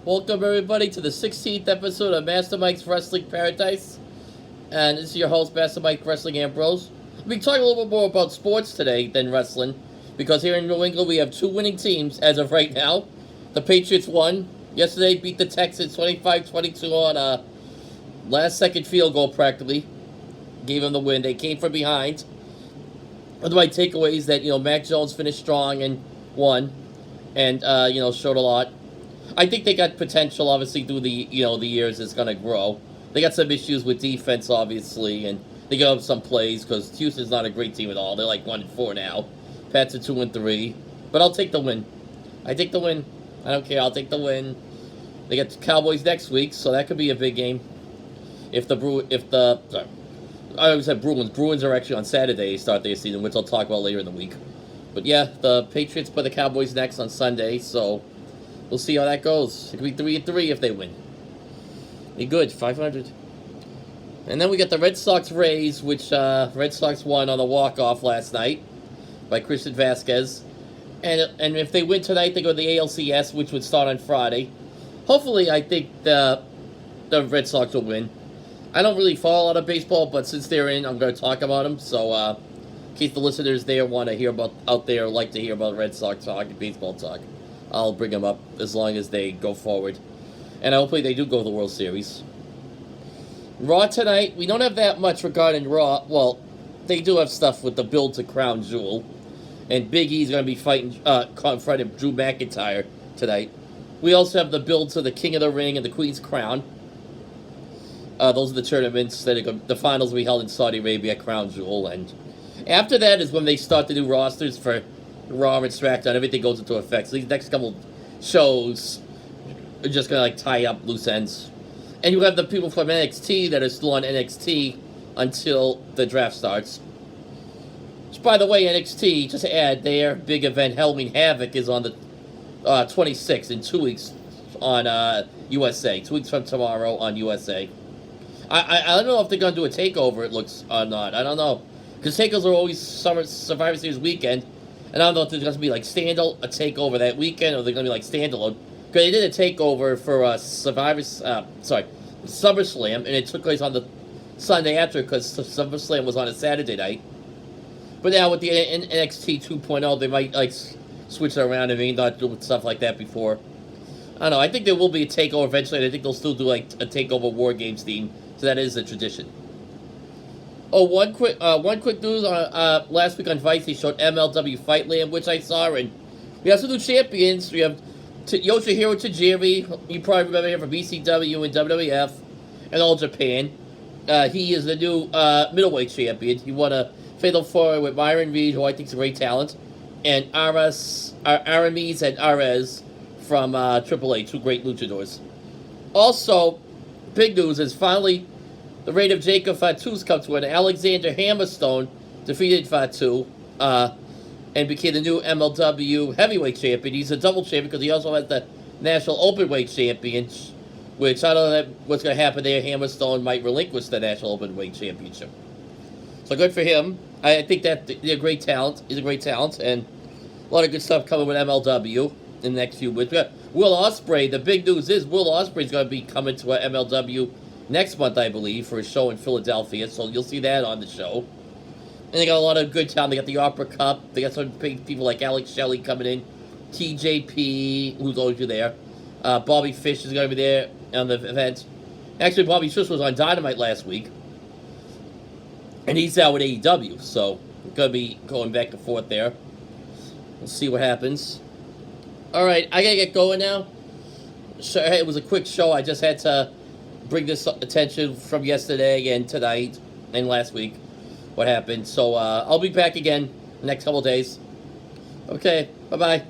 Welcome everybody to the 16th episode of Master Mike's Wrestling Paradise. And this is your host, Master Mike Wrestling Ambrose. We'll be talking a little bit more about sports today than wrestling, because here in New England we have two winning teams as of right now. The Patriots won yesterday, beat the Texans 25-22 on a last-second field goal practically. Gave them the win. They came from behind. One of my takeaways that, Mac Jones finished strong and won, and, showed a lot. I think they got potential, obviously, through the years it's going to grow. They got some issues with defense, obviously, and they got up some plays because Houston's not a great team at all. They're like 1-4 now. Pats are 2-3. But I'll take the win. I take the win. I don't care. I'll take the win. They got the Cowboys next week, so that could be a big game. I always said Bruins. Bruins are actually on Saturday, start their season, which I'll talk about later in the week. But yeah, the Patriots play the Cowboys next on Sunday, so we'll see how that goes. It could be 3-3 if they win. Be good, 500. And then we got the Red Sox Rays, which Red Sox won on a walk-off last night by Christian Vasquez. And if they win tonight, they go to the ALCS, which would start on Friday. Hopefully, I think the Red Sox will win. I don't really follow a lot of baseball, but since they're in, I'm going to talk about them. So, in case the listeners there want to hear about like to hear about Red Sox talk and baseball talk, I'll bring them up as long as they go forward. And hopefully they do go to the World Series. Raw tonight, we don't have that much regarding Raw. Well, they do have stuff with the build to Crown Jewel. And Big E's going to be confronting Drew McIntyre tonight. We also have the build to the King of the Ring and the Queen's Crown. Those are the tournaments the finals will be held in Saudi Arabia at Crown Jewel. And after that is when they start to do rosters for Raw and SmackDown. Everything goes into effect. So these next couple shows are just going to tie up loose ends. And you have the people from NXT that are still on NXT until the draft starts. Which, by the way, NXT, just to add, their big event, Halloween Havoc, is on the 26th, in 2 weeks on USA. 2 weeks from tomorrow on USA. I don't know if they're going to do a takeover, it looks, or not. I don't know. Because takeovers are always Survivor Series weekend. And I don't know if there's going to be like a takeover that weekend, or they're going to be like standalone. Because they did a takeover for SummerSlam, and it took place on the Sunday after, because SummerSlam was on a Saturday night. But now with the NXT 2.0, they might like switch it around and maybe not do stuff like that before. I don't know. I think there will be a takeover eventually, and I think they'll still do like a takeover War Games theme. So that is a tradition. Oh, one quick news. Last week on Vice, they showed MLW Fightland, which I saw, and we have some new champions. We have Yoshihiro Tajiri. You probably remember him from BCW and WWF and All Japan. He is the new middleweight champion. He won a Fatal 4 with Myron Reed, who I think is a great talent, and Aramis and Arez from AAA, two great luchadors. Also, big news is finally the reign of Jacob Fatu's come to an end. Alexander Hammerstone defeated Fatu and became the new MLW heavyweight champion. He's a double champion because he also has the National Openweight Champion, which I don't know what's going to happen there. Hammerstone might relinquish the National Openweight Championship. So good for him. I think that they're a great talent. He's a great talent, and a lot of good stuff coming with MLW in the next few weeks. We got Will Ospreay. The big news is Will Ospreay is going to be coming to MLW next month, I believe, for a show in Philadelphia. So you'll see that on the show. And they got a lot of good talent. They got the Opera Cup. They got some big people like Alex Shelley coming in. TJP, who's always there. Bobby Fish is going to be there on the event. Actually, Bobby Fish was on Dynamite last week. And he's out with AEW, so we're going to be going back and forth there. We'll see what happens. Alright, I got to get going now. So, it was a quick show. I just had to bring this attention from yesterday and tonight and last week. What happened. So, I'll be back again the next couple days. Okay, bye-bye.